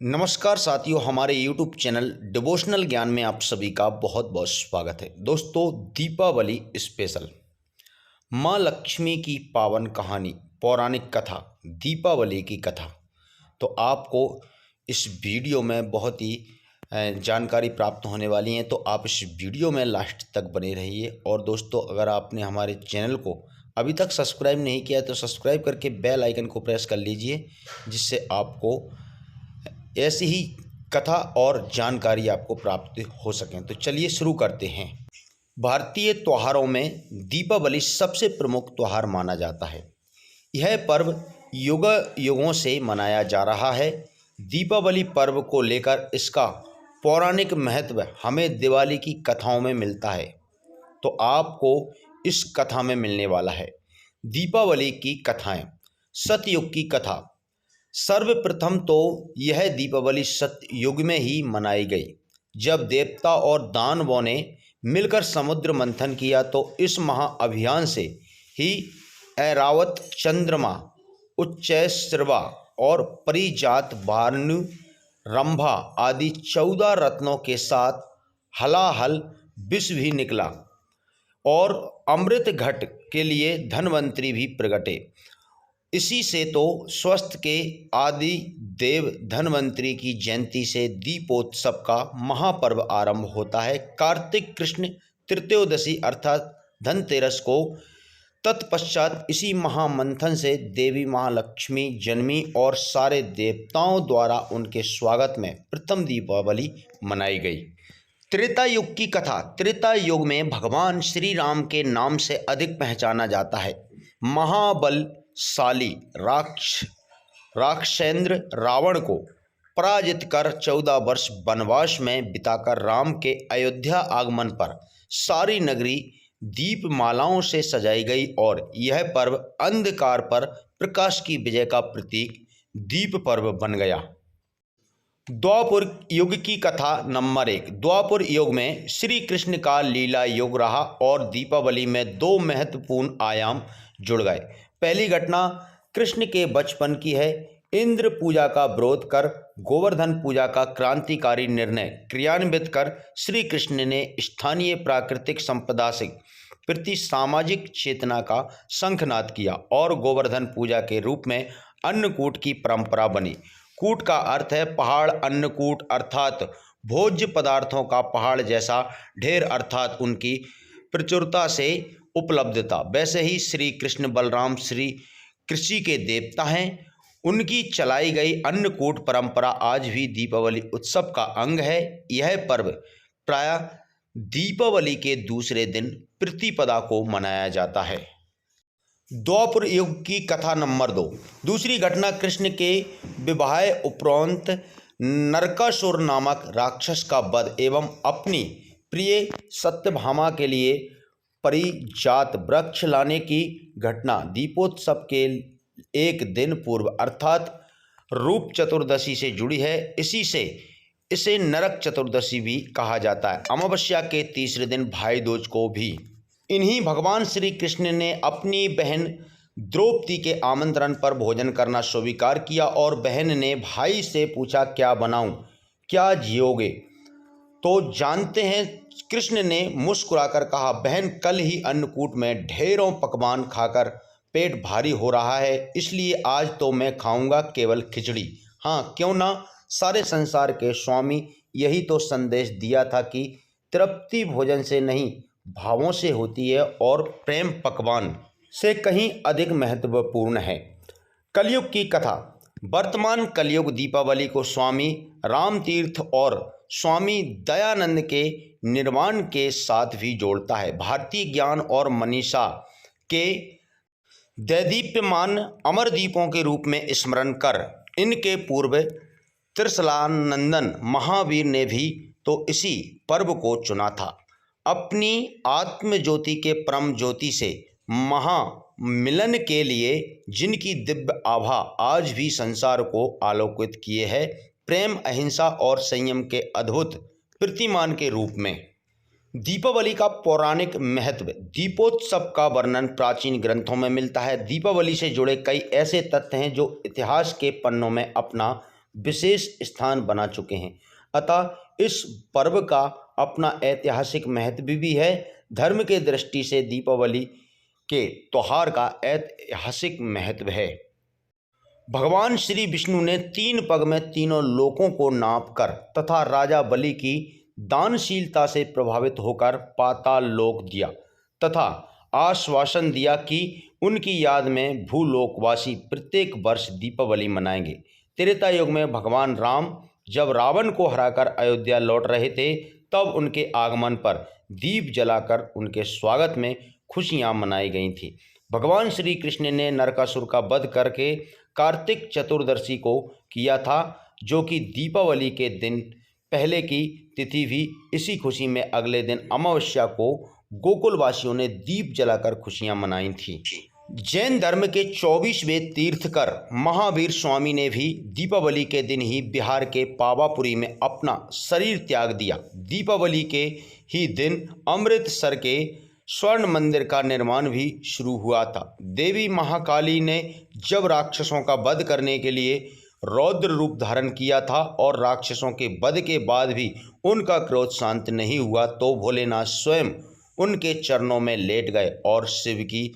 नमस्कार साथियों, हमारे YouTube चैनल डिवोशनल ज्ञान में आप सभी का बहुत बहुत स्वागत है। दोस्तों, दीपावली स्पेशल माँ लक्ष्मी की पावन कहानी, पौराणिक कथा, दीपावली की कथा। तो आपको इस वीडियो में बहुत ही जानकारी प्राप्त होने वाली है, तो आप इस वीडियो में लास्ट तक बने रहिए। और दोस्तों, अगर आपने हमारे चैनल को अभी तक सब्सक्राइब नहीं किया है तो सब्सक्राइब करके बेल आइकन को प्रेस कर लीजिए, जिससे आपको ऐसी ही कथा और जानकारी आपको प्राप्त हो सकें। तो चलिए शुरू करते हैं। भारतीय त्योहारों में दीपावली सबसे प्रमुख त्यौहार माना जाता है। यह पर्व युग युगों से मनाया जा रहा है। दीपावली पर्व को लेकर इसका पौराणिक महत्व हमें दिवाली की कथाओं में मिलता है, तो आपको इस कथा में मिलने वाला है। दीपावली की कथाएं। सतयुग की कथा। सर्वप्रथम तो यह दीपावली सतयुग में ही मनाई गई, जब देवता और दानवों ने मिलकर समुद्र मंथन किया। तो इस महाअभियान से ही ऐरावत, चंद्रमा, उच्चैश्रवा और परिजात, भानु, रंभा आदि 14 रत्नों के साथ हलाहल विष भी निकला और अमृत घट के लिए धन्वंतरी भी प्रगटे। इसी से तो स्वस्थ के आदि देव धन्वंतरी की जयंती से दीपोत्सव का महापर्व आरंभ होता है। कार्तिक कृष्ण तृतीयोदशी अर्थात धनतेरस को तत्पश्चात इसी महामंथन से देवी महालक्ष्मी जन्मी और सारे देवताओं द्वारा उनके स्वागत में प्रथम दीपावली मनाई गई। त्रेता युग की कथा। त्रेता युग में भगवान श्री राम के नाम से अधिक पहचाना जाता है। महाबलशाली राक्षसेंद्र रावण को पराजित कर 14 वर्ष वनवास में बिताकर राम के अयोध्या आगमन पर सारी नगरी दीपमालाओं से सजाई गई और यह पर्व अंधकार पर प्रकाश की विजय का प्रतीक दीप पर्व बन गया। द्वापर युग की कथा नंबर 1। द्वापर युग में श्री कृष्ण का लीला युग रहा और दीपावली में दो महत्वपूर्ण आयाम जुड़ गए। पहली घटना कृष्ण के बचपन की है। इंद्र पूजा का विरोध कर गोवर्धन पूजा का क्रांतिकारी निर्णय क्रियान्वित कर श्री कृष्ण ने स्थानीय प्राकृतिक संपदा से प्रति सामाजिक चेतना का शंखनाद किया और गोवर्धन पूजा के रूप में अन्नकूट की परंपरा बनी। कूट का अर्थ है पहाड़, अन्नकूट अर्थात भोज्य पदार्थों का पहाड़ जैसा ढेर अर्थात उनकी प्रचुरता से उपलब्धता। वैसे ही श्री कृष्ण बलराम श्री कृषि के देवता हैं। उनकी चलाई गई अन्नकूट परंपरा आज भी दीपावली उत्सव का अंग है। यह पर्व प्रायः दीपावली के दूसरे दिन प्रतिपदा को मनाया जाता है। द्वापर युग की कथा नंबर 2। दूसरी घटना कृष्ण के विवाह उपरांत नरकासुर नामक राक्षस का वध एवं अपनी प्रिय सत्यभामा के लिए परिजात वृक्ष लाने की घटना। दीपोत्सव के एक दिन पूर्व अर्थात रूप चतुर्दशी से जुड़ी है। इसी से इसे नरक चतुर्दशी भी कहा जाता है। अमावस्या के तीसरे दिन भाई दूज को भी इन्हीं भगवान श्री कृष्ण ने अपनी बहन द्रौपदी के आमंत्रण पर भोजन करना स्वीकार किया और बहन ने भाई से पूछा, क्या बनाऊं, क्या जियोगे? तो जानते हैं कृष्ण ने मुस्कुराकर कहा, बहन कल ही अन्नकूट में ढेरों पकवान खाकर पेट भारी हो रहा है, इसलिए आज तो मैं खाऊंगा केवल खिचड़ी। हाँ, क्यों ना, सारे संसार के स्वामी यही तो संदेश दिया था कि तृप्ति भोजन से नहीं भावों से होती है और प्रेम पकवान से कहीं अधिक महत्वपूर्ण है। कलयुग की कथा। वर्तमान कलयुग दीपावली को स्वामी रामतीर्थ और स्वामी दयानंद के निर्वाण के साथ भी जोड़ता है। भारतीय ज्ञान और मनीषा के दैदीप्यमान अमर दीपों के रूप में स्मरण कर इनके पूर्व त्रिशलानंदन महावीर ने भी तो इसी पर्व को चुना था। अपनी आत्म ज्योति के परम ज्योति से महामिलन के लिए जिनकी दिव्य आभा आज भी संसार को आलोकित किए है, प्रेम, अहिंसा और संयम के अद्भुत प्रतिमान के रूप में। दीपावली का पौराणिक महत्व। दीपोत्सव का वर्णन प्राचीन ग्रंथों में मिलता है। दीपावली से जुड़े कई ऐसे तथ्य हैं जो इतिहास के पन्नों में अपना विशेष स्थान बना चुके हैं। अतः इस पर्व का अपना ऐतिहासिक महत्व भी है। धर्म के दृष्टि से दीपावली के त्योहार का ऐतिहासिक महत्व है। भगवान श्री विष्णु ने 3 पग में तीनों लोकों को नापकर तथा राजा बलि की दानशीलता से प्रभावित होकर पाताल लोक दिया तथा आश्वासन दिया कि उनकी याद में भूलोकवासी प्रत्येक वर्ष दीपावली मनाएंगे। त्रेता युग में भगवान राम जब रावण को हराकर अयोध्या लौट रहे थे, तब उनके आगमन पर दीप जलाकर उनके स्वागत में खुशियां मनाई गई थी। भगवान श्री कृष्ण ने नरकासुर का वध करके कार्तिक चतुर्दशी को किया था, जो कि दीपावली के दिन पहले की तिथि भी। इसी खुशी में अगले दिन अमावस्या को गोकुलवासियों ने दीप जलाकर खुशियां मनाई थी। जैन धर्म के 24वें तीर्थकर महावीर स्वामी ने भी दीपावली के दिन ही बिहार के पावापुरी में अपना शरीर त्याग दिया। दीपावली के ही दिन अमृतसर के स्वर्ण मंदिर का निर्माण भी शुरू हुआ था। देवी महाकाली ने जब राक्षसों का वध करने के लिए रौद्र रूप धारण किया था और राक्षसों के वध के बाद भी उनका क्रोध शांत नहीं हुआ, तो भोलेनाथ स्वयं उनके चरणों में लेट गए और शिव की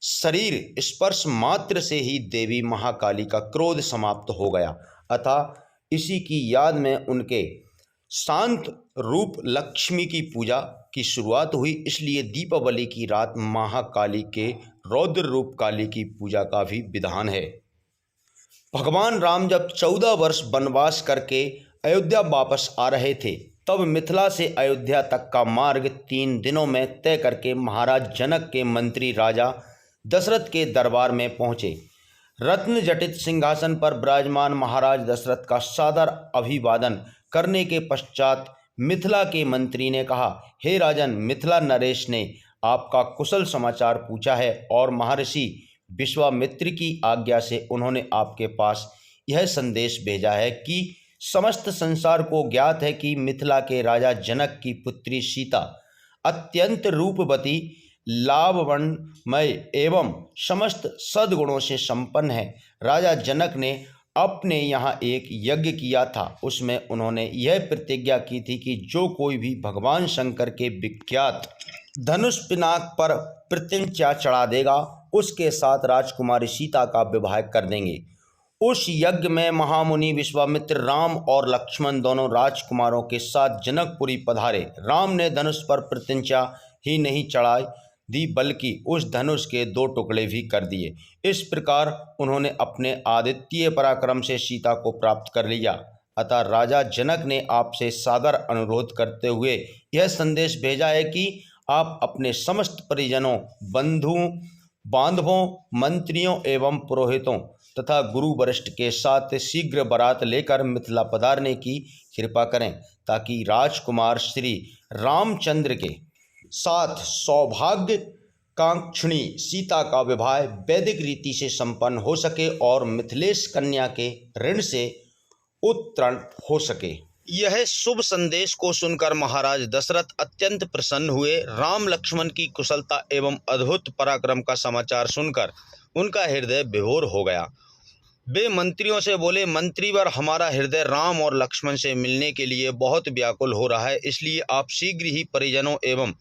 शरीर स्पर्श मात्र से ही देवी महाकाली का क्रोध समाप्त हो गया। अतः इसी की याद में उनके शांत रूप लक्ष्मी की पूजा की शुरुआत हुई। इसलिए दीपावली की रात महाकाली के रौद्र रूप काली की पूजा का भी विधान है। भगवान राम जब 14 वर्ष वनवास करके अयोध्या वापस आ रहे थे, तब मिथिला से अयोध्या तक का मार्ग 3 दिनों में तय करके महाराज जनक के मंत्री राजा दशरथ के दरबार में पहुँचे। रत्न जटित सिंहासन पर विराजमान महाराज दशरथ का सादर अभिवादन करने के पश्चात मिथिला के मंत्री ने कहा, हे राजन, मिथिला नरेश ने आपका कुशल समाचार पूछा है और महर्षि विश्वामित्र की आज्ञा से उन्होंने आपके पास यह संदेश भेजा है कि समस्त संसार को ज्ञात है कि मिथिला के राजा जनक की पुत्री सीता अत्यंत रूपवती, लावण्यमय एवं समस्त सद्गुणों से संपन्न है। राजा जनक ने अपने यहाँ एक यज्ञ किया था। उसमें उन्होंने यह प्रतिज्ञा की थी कि जो कोई भी भगवान शंकर के विख्यात धनुष पिनाक पर प्रत्यंचा चढ़ा देगा, उसके साथ राजकुमारी सीता का विवाह कर देंगे। उस यज्ञ में महामुनि विश्वामित्र राम और लक्ष्मण दोनों राजकुमारों के साथ जनकपुरी पधारे। राम ने धनुष पर प्रत्यंचा ही नहीं चढ़ाई दी, बल्कि उस धनुष के 2 टुकड़े भी कर दिए। इस प्रकार उन्होंने अपने आदित्य पराक्रम से सीता को प्राप्त कर लिया। अतः राजा जनक ने आपसे सादर अनुरोध करते हुए यह संदेश भेजा है कि आप अपने समस्त परिजनों, बंधुओं, बांधवों, मंत्रियों एवं पुरोहितों तथा गुरु वरिष्ठ के साथ शीघ्र बारात लेकर मिथिला पधारने की कृपा करें, ताकि राजकुमार श्री रामचंद्र के साथ सौभाग्य कांक्षणी सीता का विवाह वैदिक रीति से संपन्न हो सके और मिथिलेश कन्या के ऋण से उत्तरण हो सके। यह शुभ संदेश को सुनकर महाराज दशरथ अत्यंत प्रसन्न हुए। राम लक्ष्मण की कुशलता एवं अद्भुत पराक्रम का समाचार सुनकर उनका हृदय विभोर हो गया। वे मंत्रियों से बोले, मंत्रीवर, हमारा हृदय राम और लक्ष्मण से मिलने के लिए बहुत व्याकुल हो रहा है, इसलिए आप शीघ्र ही परिजनों एवं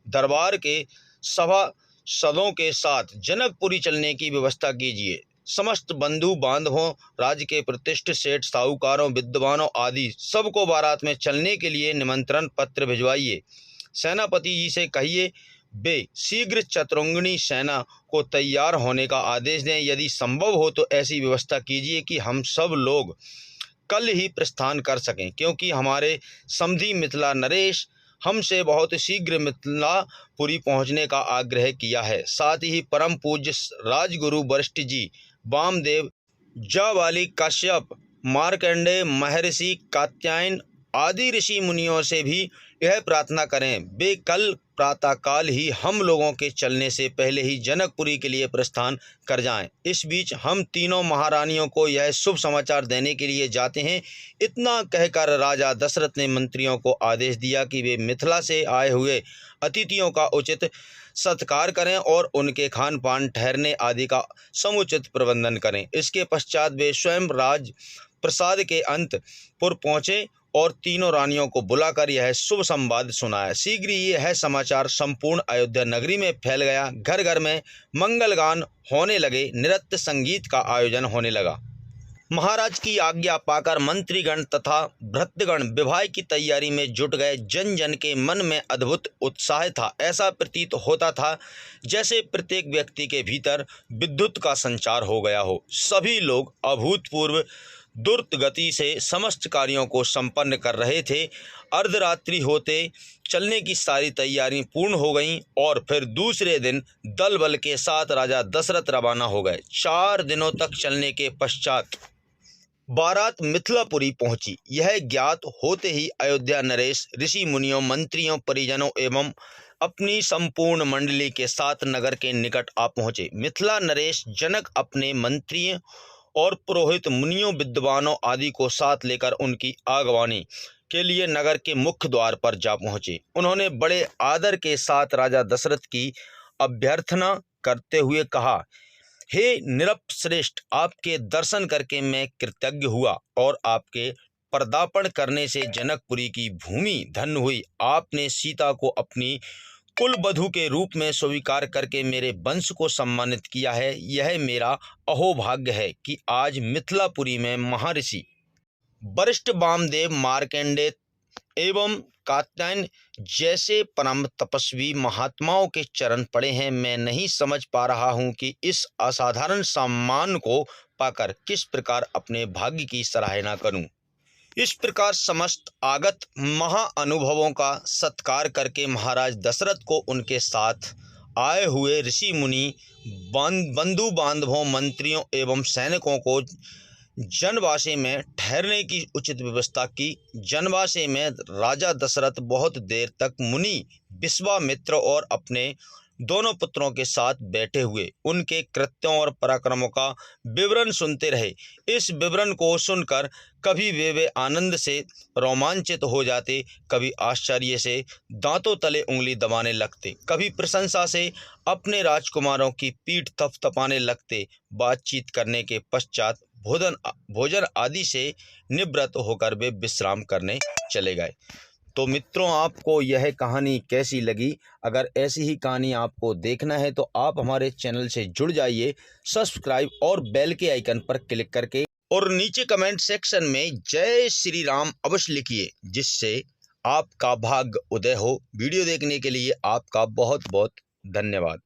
दरबार के सभासदों के साथ जनकपुरी चलने की व्यवस्था कीजिए। समस्त बंधु बांधवों, राज्य के प्रतिष्ठित सेठ, साहूकारों, विद्वानों आदि सबको बारात में चलने के लिए निमंत्रण पत्र भिजवाइए। सेनापति जी से कहिए वे शीघ्र चतुरंगिणी सेना को तैयार होने का आदेश दें। यदि संभव हो तो ऐसी व्यवस्था कीजिए कि हम सब लोग कल ही प्रस्थान कर सकें, क्योंकि हमारे समधी मिथिला नरेश हमसे बहुत शीघ्र मिथिलापुरी पहुंचने का आग्रह किया है। साथ ही परम पूज्य राजगुरु वशिष्ठ जी, वामदेव, जाबाली, कश्यप, मार्कंडेय, महर्षि कात्यायन आदि ऋषि मुनियों से भी यह प्रार्थना करें वे कल प्रातःकाल ही हम लोगों के चलने से पहले ही जनकपुरी के लिए प्रस्थान कर जाएं। इस बीच हम तीनों महारानियों को यह शुभ समाचार देने के लिए जाते हैं। इतना कहकर राजा दशरथ ने मंत्रियों को आदेश दिया कि वे मिथिला से आए हुए अतिथियों का उचित सत्कार करें और उनके खान पान, ठहरने आदि का समुचित प्रबंधन करें। इसके पश्चात वे स्वयं राज प्रसाद के अंतपुर पहुंचे और तीनों रानियों को बुलाकर यह शुभ संवाद सुनाया। शीघ्र ही यह समाचार संपूर्ण अयोध्या नगरी में फैल गया। घर घर में मंगल गान होने लगे, नृत्य संगीत का आयोजन होने लगा। महाराज की आज्ञा पाकर मंत्रीगण तथा भृत्यगण विवाह की तैयारी में जुट गए। जन जन के मन में अद्भुत उत्साह था। ऐसा प्रतीत होता था जैसे प्रत्येक व्यक्ति के भीतर विद्युत का संचार हो गया हो। सभी लोग अभूतपूर्व द्रुत गति से समस्त कार्यों को संपन्न कर रहे थे। अर्धरात्रि होते चलने की सारी तैयारी पूर्ण हो गईं और फिर दूसरे दिन दल बल के साथ राजा दशरथ रवाना हो गए। 4 दिनों तक चलने के पश्चात बारात मिथिलापुरी पहुंची। यह ज्ञात होते ही अयोध्या नरेश ऋषि मुनियों, मंत्रियों, परिजनों एवं अपनी संपूर्ण मंडली के साथ नगर के निकट आ पहुंचे। मिथिला नरेश जनक अपने मंत्रियों और पुरोहित, मुनियों, विद्वानों आदि को साथ लेकर उनकी आगवानी के लिए नगर के मुख्य द्वार पर जा पहुंचे। उन्होंने बड़े आदर के साथ राजा दशरथ की अभ्यर्थना करते हुए कहा, हे नृपश्रेष्ठ, आपके दर्शन करके मैं कृतज्ञ हुआ और आपके पदार्पण करने से जनकपुरी की भूमि धन्य हुई। आपने सीता को अपनी कुलवधू के रूप में स्वीकार करके मेरे वंश को सम्मानित किया है। यह मेरा अहोभाग्य है कि आज मिथिलापुरी में महर्षि वरिष्ठ वामदेव, मार्कंडेय एवं कात्यायन जैसे परम तपस्वी महात्माओं के चरण पड़े हैं। मैं नहीं समझ पा रहा हूं कि इस असाधारण सम्मान को पाकर किस प्रकार अपने भाग्य की सराहना करूं। इस प्रकार समस्त आगत महाअनुभवों का सत्कार करके महाराज दशरथ को उनके साथ आए हुए ऋषि मुनि, बंधु बांधवों, मंत्रियों एवं सैनिकों को जनवासे में ठहरने की उचित व्यवस्था की। जनवासे में राजा दशरथ बहुत देर तक मुनि विश्वामित्र और अपने दोनों पुत्रों के साथ बैठे हुए उनके कृत्यों और पराक्रमों का विवरण सुनते रहे। इस विवरण को सुनकर कभी वे आनंद से रोमांचित हो जाते, कभी आश्चर्य से दांतों तले उंगली दबाने लगते, कभी प्रशंसा से अपने राजकुमारों की पीठ थपथपाने लगते। बातचीत करने के पश्चात भोजन आदि से निवृत्त होकर वे विश्राम करने चले गए। तो मित्रों, आपको यह कहानी कैसी लगी? अगर ऐसी ही कहानी आपको देखना है तो आप हमारे चैनल से जुड़ जाइए, सब्सक्राइब और बेल के आइकन पर क्लिक करके, और नीचे कमेंट सेक्शन में जय श्री राम अवश्य लिखिए, जिससे आपका भाग्य उदय हो। वीडियो देखने के लिए आपका बहुत बहुत धन्यवाद।